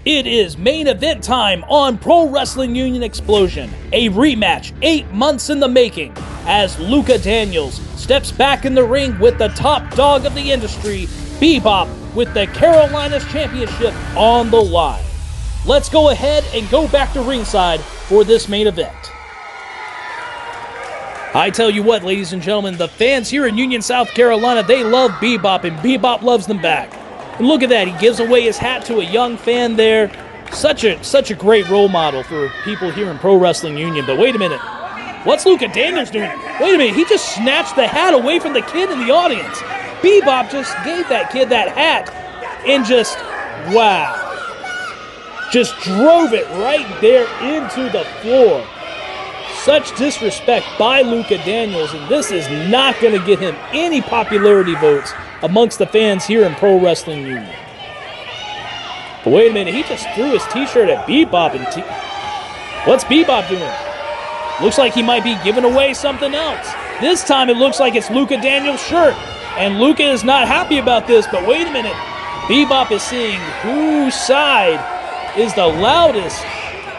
It is main event time on Pro Wrestling Union Explosion, a rematch 8 months in the making, as Luka Daniels steps back in the ring with the top dog of the industry, Bebop, with the Carolinas Championship on the line. Let's go ahead and go back to ringside for this main event. I tell you what, ladies and gentlemen, the fans here in Union, South Carolina, they love Bebop, and Bebop loves them back. And look at that, he gives away his hat to a young fan there. Such a great role model for people here in Pro Wrestling Union. But wait a minute, what's Luka Daniels doing? Wait a minute, he just snatched the hat away from the kid in the audience. Bebop just gave that kid that hat and just, wow. Just drove it right there into the floor. Such disrespect by Luka Daniels, and this is not going to get him any popularity votes amongst the fans here in Pro Wrestling Union. But wait a minute, he just threw his t-shirt at Bebop. What's Bebop doing? Looks like he might be giving away something else. This time it looks like it's Luka Daniels' shirt, and Luka is not happy about this, but wait a minute. Bebop is seeing whose side is the loudest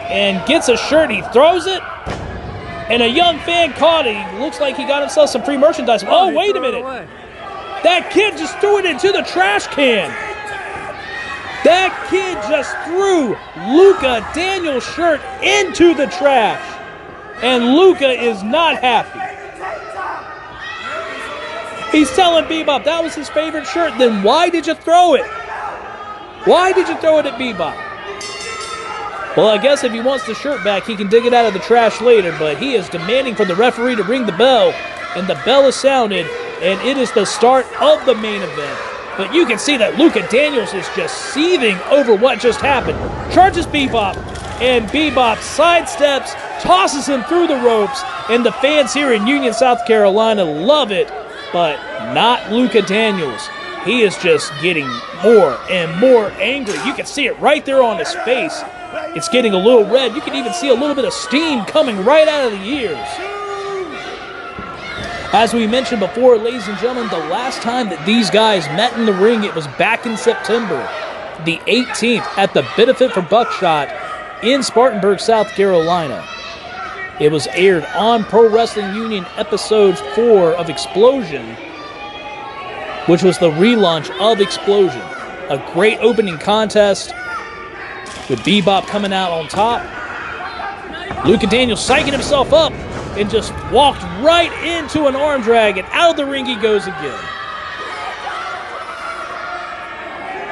and gets a shirt. He throws it, and a young fan caught it. He looks like he got himself some free merchandise. Oh, wait a minute. That kid just threw it into the trash can. That kid just threw Luka Daniels' shirt into the trash. And Luka is not happy. He's telling Bebop that was his favorite shirt. Then why did you throw it? Why did you throw it at Bebop? Well, I guess if he wants the shirt back, he can dig it out of the trash later, but he is demanding for the referee to ring the bell, and the bell is sounded, and it is the start of the main event. But you can see that Luka Daniels is just seething over what just happened. Charges Bebop, and Bebop sidesteps, tosses him through the ropes, and the fans here in Union, South Carolina love it, but not Luka Daniels. He is just getting more and more angry. You can see it right there on his face. It's getting a little red. You can even see a little bit of steam coming right out of the ears. As we mentioned before, ladies and gentlemen, the last time that these guys met in the ring, it was back in September the 18th at the Benefit for Buckshot in Spartanburg, South Carolina. It was aired on Pro Wrestling Union Episode 4 of Explosion, which was the relaunch of Explosion. A great opening contest with Bebop coming out on top. Luka Daniels psyching himself up and just walked right into an arm drag, and out of the ring he goes again.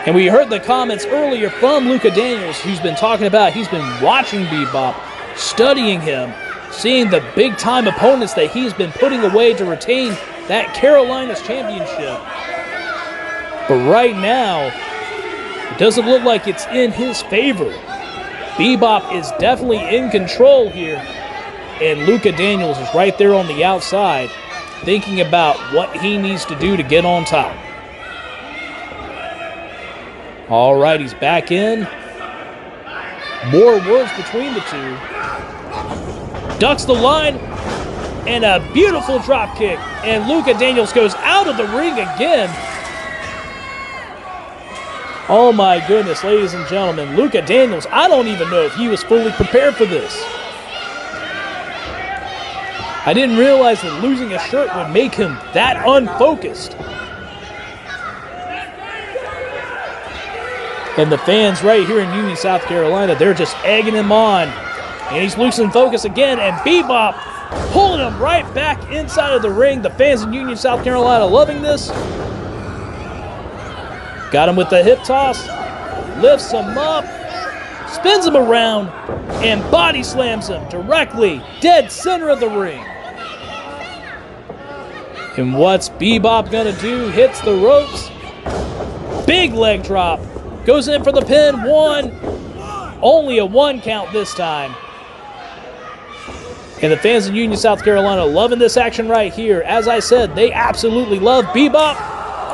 And we heard the comments earlier from Luka Daniels, who's been talking about he's been watching Bebop, studying him, seeing the big-time opponents that he's been putting away to retain that Carolinas Championship. But right now, it doesn't look like it's in his favor. Bebop is definitely in control here, and Luka Daniels is right there on the outside thinking about what he needs to do to get on top. All right, he's back in. More words between the two. Ducks the line, and a beautiful drop kick, and Luka Daniels goes out of the ring again. Oh my goodness, ladies and gentlemen, Luka Daniels, I don't even know if he was fully prepared for this. I didn't realize that losing a shirt would make him that unfocused. And the fans right here in Union, South Carolina, they're just egging him on. And he's losing focus again, and Bebop pulling him right back inside of the ring. The fans in Union, South Carolina loving this. Got him with the hip toss, lifts him up, spins him around, and body slams him directly dead center of the ring. And what's Bebop gonna do? Hits the ropes. Big leg drop. Goes in for the pin. One. Only a 1 count this time. And the fans in Union, South Carolina loving this action right here. As I said, they absolutely love Bebop.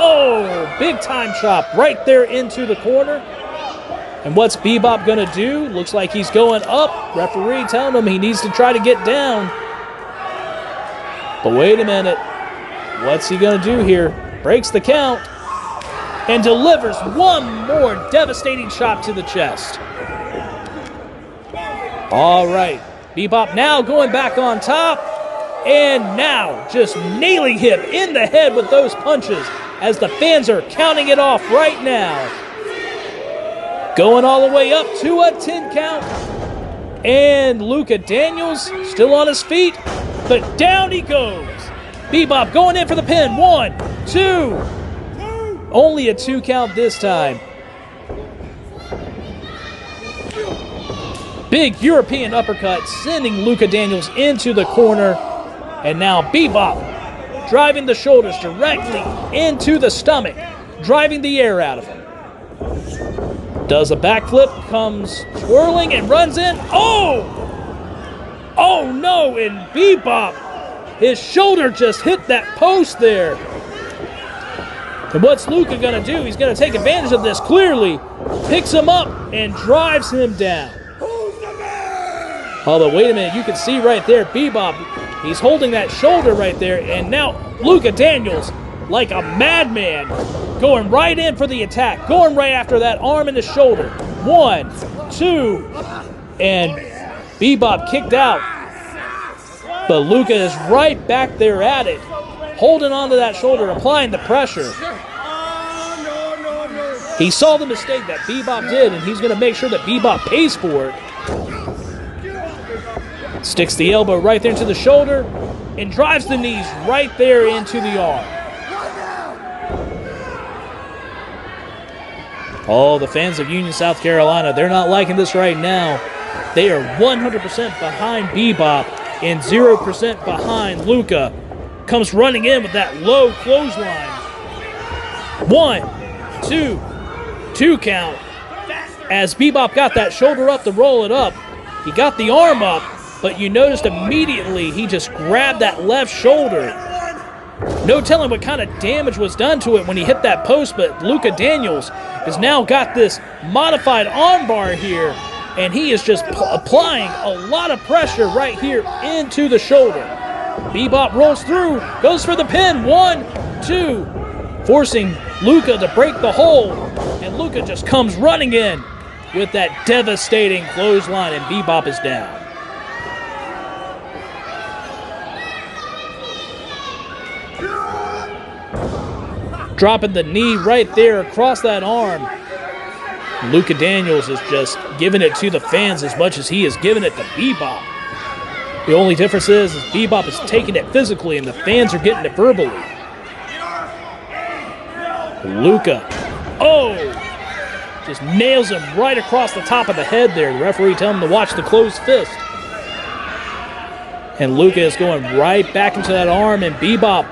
Oh, big time chop right there into the corner. And what's Bebop going to do? Looks like he's going up. Referee telling him he needs to try to get down. But wait a minute. What's he going to do here? Breaks the count. and delivers one more devastating shot to the chest. All right, Bebop now going back on top, and now just nailing him in the head with those punches as the fans are counting it off right now. Going all the way up to a 10 count. And Luka Daniels still on his feet, but down he goes. Bebop going in for the pin. 1, 2. Only a 2 count this time. Big European uppercut sending Luka Daniels into the corner. And now Bebop driving the shoulders directly into the stomach, driving the air out of him. Does a backflip, comes swirling and runs in. Oh! Oh no, and Bebop, his shoulder just hit that post there. And what's Luka gonna do? He's gonna take advantage of this clearly. Picks him up and drives him down. Oh, but wait a minute, you can see right there, Bebop, he's holding that shoulder right there, and now Luka Daniels, like a madman, going right in for the attack, going right after that arm and the shoulder. 1, 2, and Bebop kicked out. But Luka is right back there at it, holding onto that shoulder, applying the pressure. He saw the mistake that Bebop did, and he's going to make sure that Bebop pays for it. Sticks the elbow right there into the shoulder and drives the knees right there into the arm. Oh, the fans of Union, South Carolina, they're not liking this right now. They are 100% behind Bebop and 0% behind Luka. Comes running in with that low clothesline. 1, 2 count. As Bebop got that shoulder up to roll it up, he got the arm up, but you noticed immediately he just grabbed that left shoulder. No telling what kind of damage was done to it when he hit that post, but Luka Daniels has now got this modified armbar here, and he is just applying a lot of pressure right here into the shoulder. Bebop rolls through, goes for the pin. 1, 2, forcing Luka to break the hold, and Luka just comes running in with that devastating clothesline, and Bebop is down. Dropping the knee right there across that arm. Luka Daniels is just giving it to the fans as much as he is giving it to Bebop. The only difference is Bebop is taking it physically and the fans are getting it verbally. Luka, oh, just nails him right across the top of the head there. The referee telling him to watch the closed fist. And Luka is going right back into that arm, and Bebop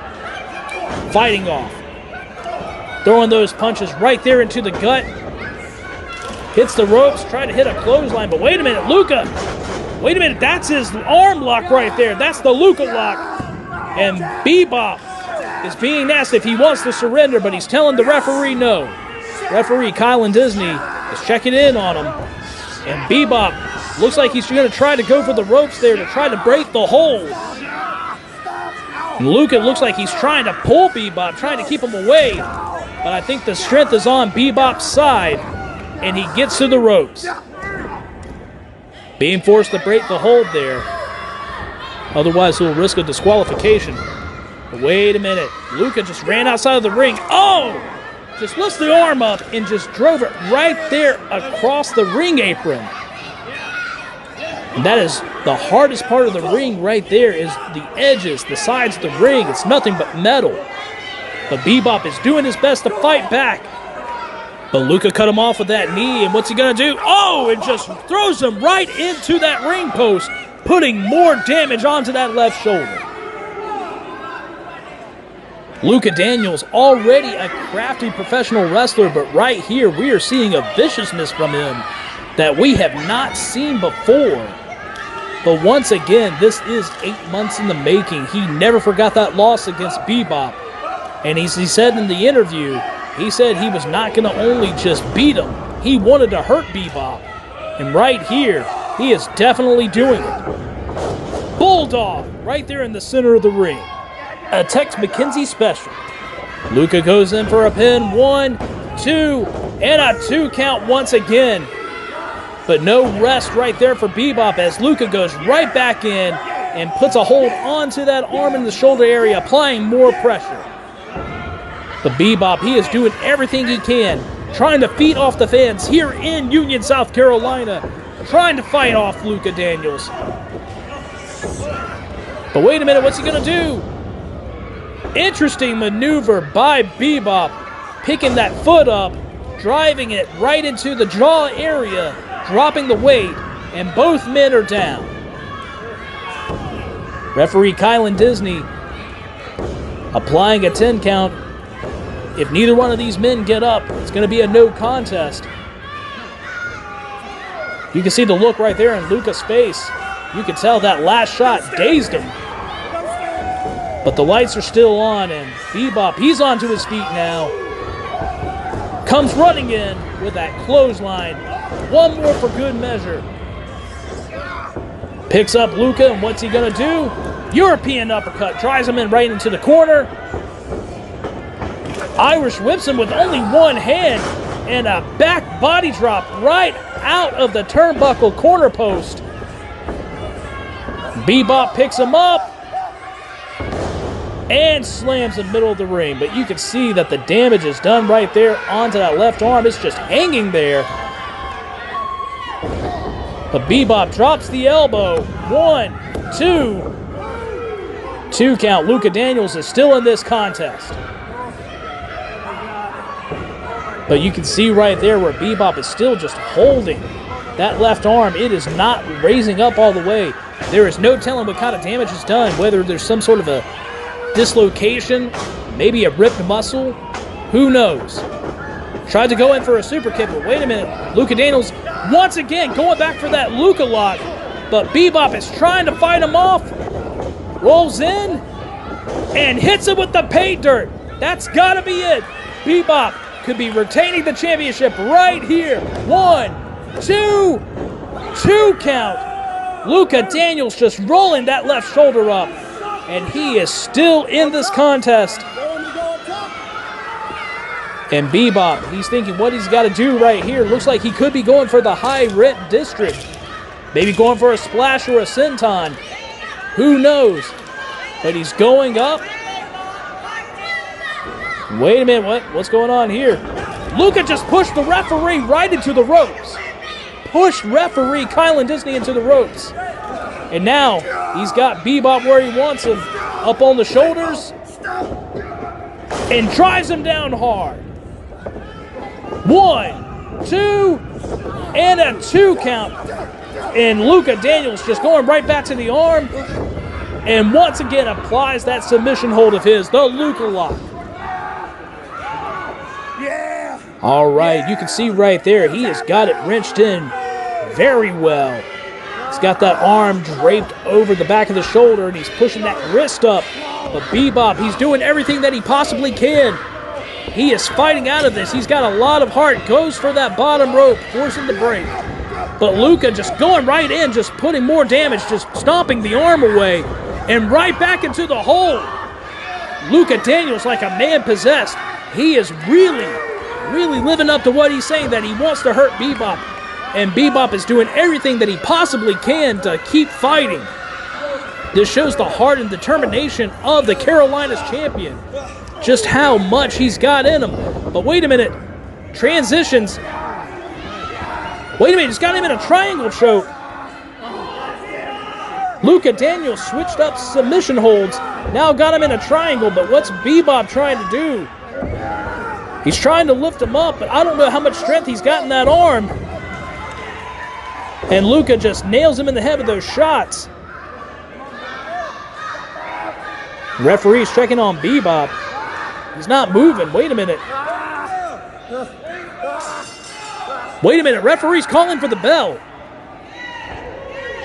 fighting off. Throwing those punches right there into the gut. Hits the ropes, trying to hit a clothesline, but wait a minute, Luka. Wait a minute, that's his arm lock right there. That's the Luka lock. And Bebop is being asked if he wants to surrender, but he's telling the referee no. Referee Kylan Disney is checking in on him. And Bebop looks like he's going to try to go for the ropes there to try to break the hold. And Luka looks like he's trying to pull Bebop, trying to keep him away. But I think the strength is on Bebop's side, and he gets to the ropes. Being forced to break the hold there. Otherwise, he'll risk a disqualification. But wait a minute. Luka just ran outside of the ring. Oh! Just lifts the arm up and just drove it right there across the ring apron. And that is the hardest part of the ring right there, is the edges, the sides of the ring. It's nothing but metal. But Bebop is doing his best to fight back. But Luka cut him off with that knee, and what's he going to do? Oh, and just throws him right into that ring post, putting more damage onto that left shoulder. Luka Daniels, already a crafty professional wrestler, but right here we are seeing a viciousness from him that we have not seen before. But once again, this is 8 months in the making. He never forgot that loss against Bebop. And he said in the interview, he said he was not going to only just beat him, he wanted to hurt Bebop. And right here, he is definitely doing it. Bulldog, right there in the center of the ring. A Tex McKenzie special. Luka goes in for a pin. 1, 2, and a 2 count once again. But no rest right there for Bebop as Luka goes right back in and puts a hold onto that arm in the shoulder area, applying more pressure. But Bebop, he is doing everything he can, trying to feed off the fans here in Union, South Carolina, trying to fight off Luka Daniels. But wait a minute, what's he going to do? Interesting maneuver by Bebop, picking that foot up, driving it right into the jaw area, dropping the weight, and both men are down. Referee Kylan Disney applying a 10 count. If neither one of these men get up, it's going to be a no contest. You can see the look right there in Luca's face. You can tell that last shot dazed him. But the lights are still on, and Bebop, he's onto his feet now. Comes running in with that clothesline. One more for good measure. Picks up Luka, and what's he going to do? European uppercut. Drives him in right into the corner. Irish whips him with only one hand, and a back body drop right out of the turnbuckle corner post. Bebop picks him up and slams in the middle of the ring. But you can see that the damage is done right there onto that left arm. It's just hanging there. But Bebop drops the elbow. 1, 2. 2 count. Luka Daniels is still in this contest. But you can see right there where Bebop is still just holding that left arm. It is not raising up all the way. There is no telling what kind of damage is done, whether there's some sort of a dislocation, maybe a ripped muscle, who knows. Tried to go in for a super kick, but wait a minute. Luka Daniels once again going back for that Luka lock, but Bebop is trying to fight him off. Rolls in and hits him with the pay dirt. That's got to be it. Bebop could be retaining the championship right here. 1, 2, 2 count. Luka Daniels just rolling that left shoulder up, and he is still in this contest. And Bebop, he's thinking what he's got to do right here. Looks like he could be going for the high rent district. Maybe going for a splash or a senton. Who knows? But he's going up. Wait a minute, what's going on here? Luka just pushed the referee right into the ropes. Pushed referee Kylan Disney into the ropes. And now he's got Bebop where he wants him, up on the shoulders, and drives him down hard. 1, 2, and a 2 count. And Luka Daniels just going right back to the arm, and once again applies that submission hold of his, the Luka lock. All right, you can see right there, he has got it wrenched in very well. He's got that arm draped over the back of the shoulder, and he's pushing that wrist up. But Bebop, he's doing everything that he possibly can. He is fighting out of this. He's got a lot of heart. Goes for that bottom rope, forcing the break. But Luka just going right in, just putting more damage, just stomping the arm away, and right back into the hole. Luka Daniels like a man possessed. He is really living up to what he's saying, that he wants to hurt Bebop. And Bebop is doing everything that he possibly can to keep fighting. This shows the heart and determination of the Carolinas champion. Just how much he's got in him. But wait a minute. Transitions. Wait a minute, he's got him in a triangle choke. Luka Daniels switched up submission holds. Now got him in a triangle, but what's Bebop trying to do? He's trying to lift him up, but I don't know how much strength he's got in that arm. And Luka just nails him in the head with those shots. Referee's checking on Bebop. He's not moving. Wait a minute. Wait a minute. Referee's calling for the bell.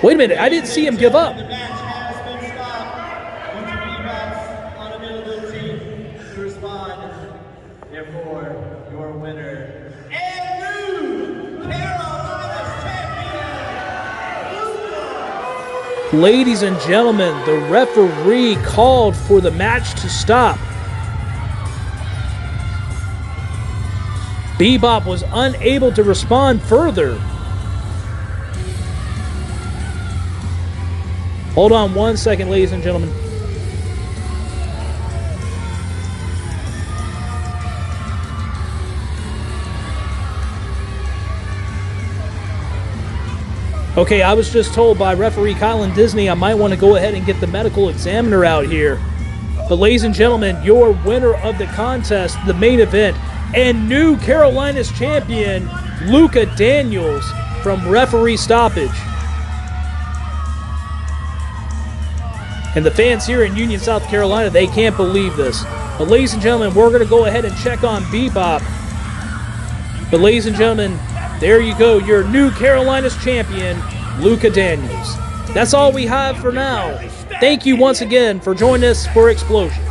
Wait a minute. I didn't see him give up. Ladies and gentlemen, the referee called for the match to stop. Bebop was unable to respond further. Hold on 1 second, ladies and gentlemen. Okay, I was just told by referee Colin Disney I might want to go ahead and get the medical examiner out here. But ladies and gentlemen, your winner of the contest, the main event, and new Carolinas champion, Luca Daniels from referee stoppage. And the fans here in Union, South Carolina, they can't believe this. But ladies and gentlemen, we're going to go ahead and check on Bebop. But ladies and gentlemen, there you go, your new Carolinas champion, Luca Daniels. That's all we have for now. Thank you once again for joining us for Explosion.